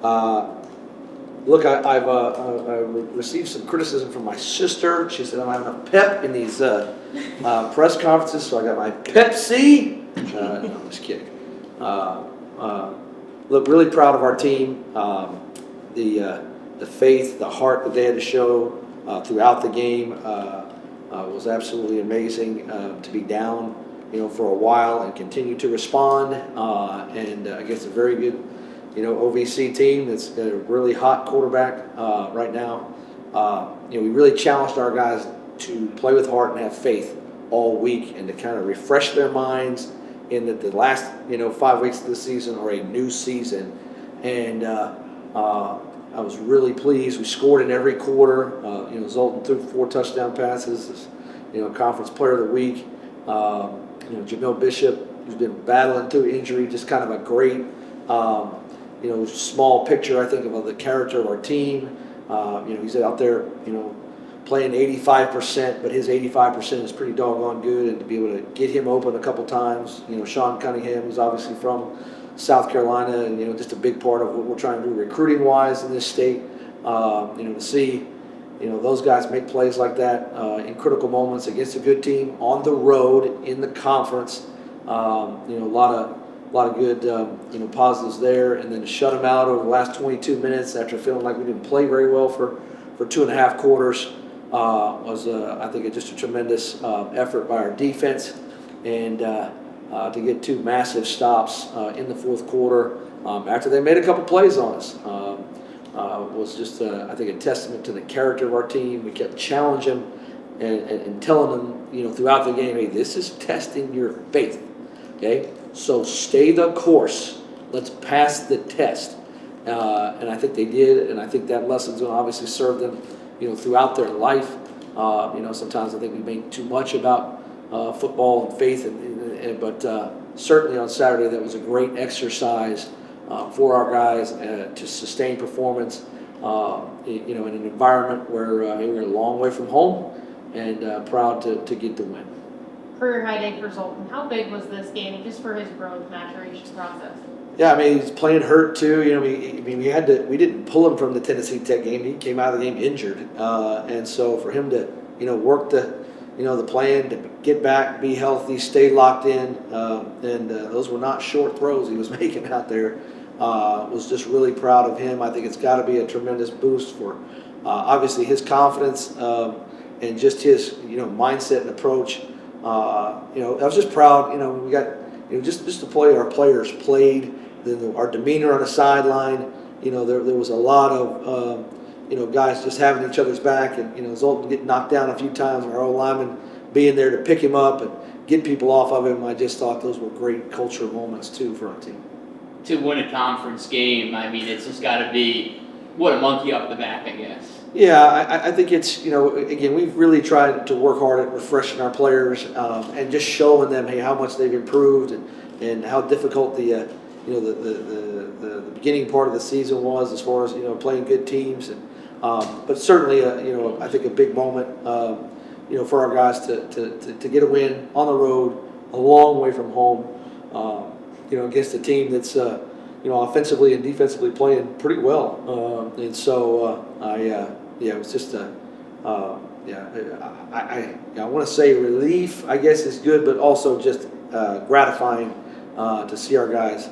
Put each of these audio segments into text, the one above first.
Uh, Look, I received some criticism from my sister. She said I'm having a pep in these press conferences, so I got my Pepsi. No, I'm just kidding. Uh, uh, Look, really proud of our team. The faith, the heart that they had to show throughout the game was absolutely amazing. To be down, for a while and continue to respond, and against a very good, OVC team that's got a really hot quarterback right now. We really challenged our guys to play with heart and have faith all week, and to kind of refresh their minds in that the last 5 weeks of the season are a new season. And I was really pleased. We scored in every quarter. Zoltan threw 4 touchdown passes. Conference player of the week. Jamil Bishop, who's been battling through injury, just kind of a great small picture, I think, of the character of our team. He's out there, playing 85%, but his 85% is pretty doggone good, and to be able to get him open a couple times. Sean Cunningham, who's obviously from South Carolina, and just a big part of what we're trying to do recruiting-wise in this state. To see, those guys make plays like that in critical moments against a good team on the road in the conference. A lot of good, positives there, and then to shut them out over the last 22 minutes after feeling like we didn't play very well for 2.5 quarters was, I think, just a tremendous effort by our defense, and to get 2 massive stops in the fourth quarter after they made a couple plays on us was just, I think, a testament to the character of our team. We kept challenging and telling them, throughout the game, hey, this is testing your faith, okay? So stay the course. Let's pass the test. And I think they did, and I think that lesson's going to obviously serve them, throughout their life. Sometimes I think we make too much about football and faith, but certainly on Saturday that was a great exercise for our guys to sustain performance. In an environment where we're a long way from home, and proud to get the win. Career high day for Zoltan. How big was this game just for his growth maturation process? Yeah, he's playing hurt too. We didn't pull him from the Tennessee Tech game. He came out of the game injured, and so for him to work the plan to get back, be healthy, stay locked in, and those were not short throws he was making out there. Was just really proud of him. I think it's got to be a tremendous boost for obviously his confidence and just his mindset and approach. I was just proud. We got just the play our players played, then our demeanor on the sideline. There was a lot of guys just having each other's back, and Zoltan getting knocked down a few times, and our old lineman being there to pick him up and get people off of him. I just thought those were great cultural moments too for our team. To win a conference game, it's just got to be a monkey off the back, I guess. Yeah, I think it's, again, we've really tried to work hard at refreshing our players and just showing them, hey, how much they've improved and how difficult the beginning part of the season was as far as, playing good teams. But certainly, I think a big moment, for our guys to get a win on the road, a long way from home, against a team that's, offensively and defensively playing pretty well. And so it was just I want to say relief, I guess, is good, but also just gratifying to see our guys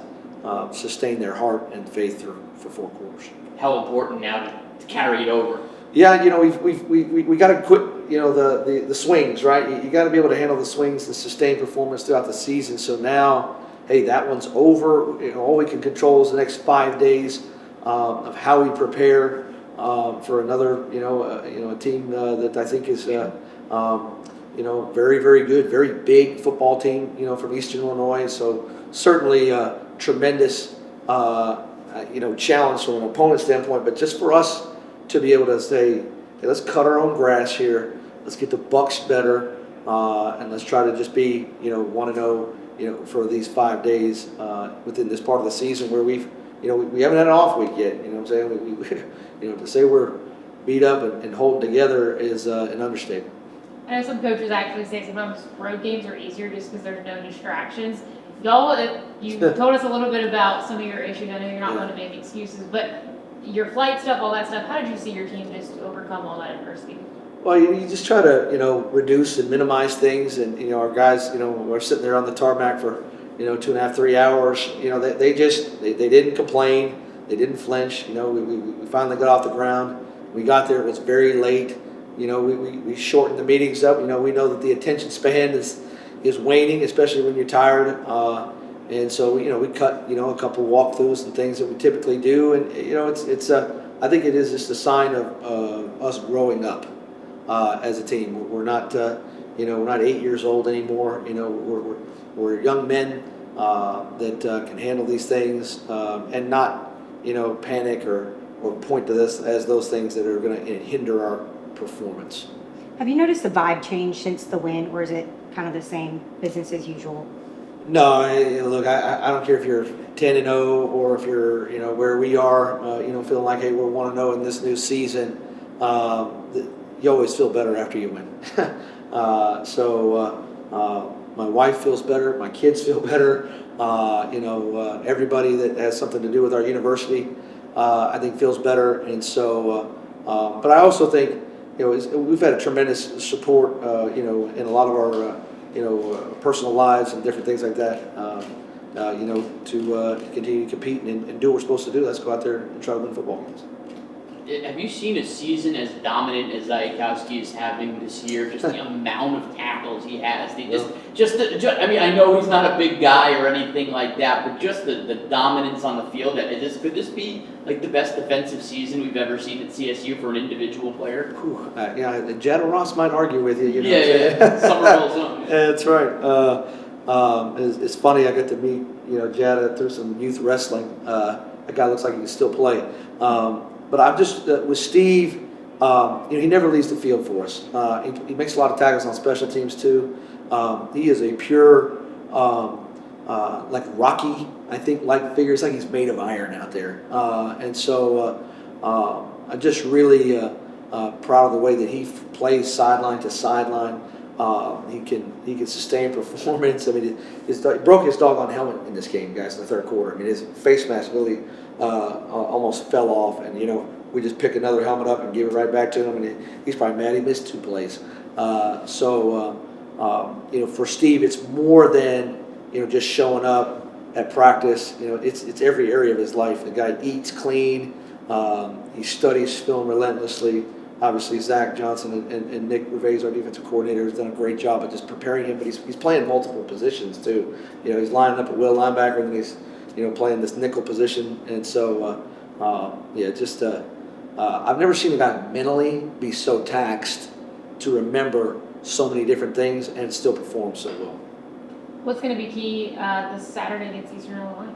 sustain their heart and faith for 4 quarters. How important now to carry it over? Yeah, we got to quit, the swings, right? You got to be able to handle the swings and sustain performance throughout the season. So now, hey, that one's over. All we can control is the next 5 days of how we prepare for another, a team that I think is, very, very good, very big football team, from Eastern Illinois. So certainly tremendous, challenge from an opponent standpoint. But just for us to be able to say, hey, let's cut our own grass here. Let's get the Bucks better, and let's try to just be, 1-0. For these 5 days within this part of the season where we haven't had an off week yet. You know what I'm saying? We to say we're beat up and holding together is an understatement. I know some coaches actually say sometimes road games are easier just because there's no distractions. you told us a little bit about some of your issues. I know you're not going to make excuses, but your flight stuff, all that stuff, how did you see your team just overcome all that adversity? Well, you just try to, reduce and minimize things, and, our guys, we're sitting there on the tarmac for, 2.5, 3 hours, they didn't complain, they didn't flinch, we finally got off the ground, we got there, it was very late, we shortened the meetings up, we know that the attention span is waning, especially when you're tired, and so, we cut, a couple walkthroughs and things that we typically do, and, I think it is just a sign of us growing up. As a team, we're not, we're not 8 years old anymore. We're young men that can handle these things and not, panic or point to this as those things that are going to hinder our performance. Have you noticed the vibe change since the win, or is it kind of the same business as usual? No, look, I don't care if you're 10-0 or if you're, where we are, feeling like, hey, we're 1-0 in this new season. You always feel better after you win. My wife feels better. My kids feel better. Everybody that has something to do with our university, I think, feels better. And so, but I also think, we've had a tremendous support, in a lot of our, personal lives and different things like that. To continue to compete and do what we're supposed to do. Let's go out there and try to win football games. Have you seen a season as dominant as Zajkowski is having this year? Just the amount of tackles he has. I mean, I know he's not a big guy or anything like that, but just the dominance on the field. Could this be like the best defensive season we've ever seen at CSU for an individual player? Jad Ross might argue with you. Yeah. Somerville's own. That's right. It's funny. I got to meet Jad through some youth wrestling. That guy looks like he can still play. But I'm just with Steve. He never leaves the field for us. He makes a lot of tackles on special teams too. He is a pure, like Rocky, I think, like figure. It's like he's made of iron out there. And so I'm just really proud of the way that he plays sideline to sideline. He can sustain performance. I mean, he broke his doggone helmet in this game, guys, in the third quarter. I mean, his face mask really almost fell off, and we just pick another helmet up and give it right back to him, and he's probably mad he missed 2 plays. For Steve, it's more than just showing up at practice. It's every area of his life. The guy eats clean. He studies film relentlessly. Obviously, Zach Johnson and Nick Reveiz, our defensive coordinator, has done a great job at just preparing him. But he's playing multiple positions too. He's lining up at will linebacker, and then he's playing this nickel position. And so, I've never seen a guy mentally be so taxed to remember so many different things and still perform so well. What's going to be key this Saturday against Eastern Illinois?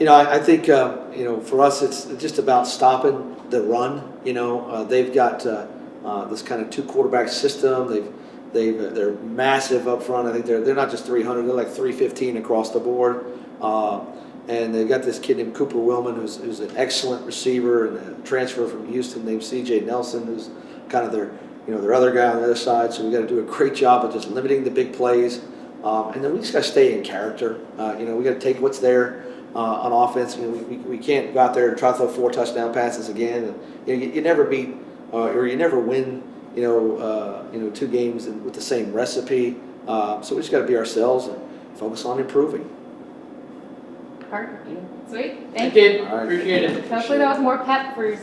I think for us it's just about stopping the run. They've got this kind of 2 quarterback system. They're massive up front. I think they're not just 300. They're like 315 across the board. And they've got this kid named Cooper Willman, who's an excellent receiver, and a transfer from Houston named C.J. Nelson, who's kind of their other guy on the other side. So we got to do a great job of just limiting the big plays, and then we just got to stay in character. We got to take what's there on offense. We can't go out there and try to throw 4 touchdown passes again. And, you never beat or you never win 2 games with the same recipe. So we just got to be ourselves and focus on improving. Sweet. Thank you. you. All right. Appreciate it. Hopefully that was more pep for your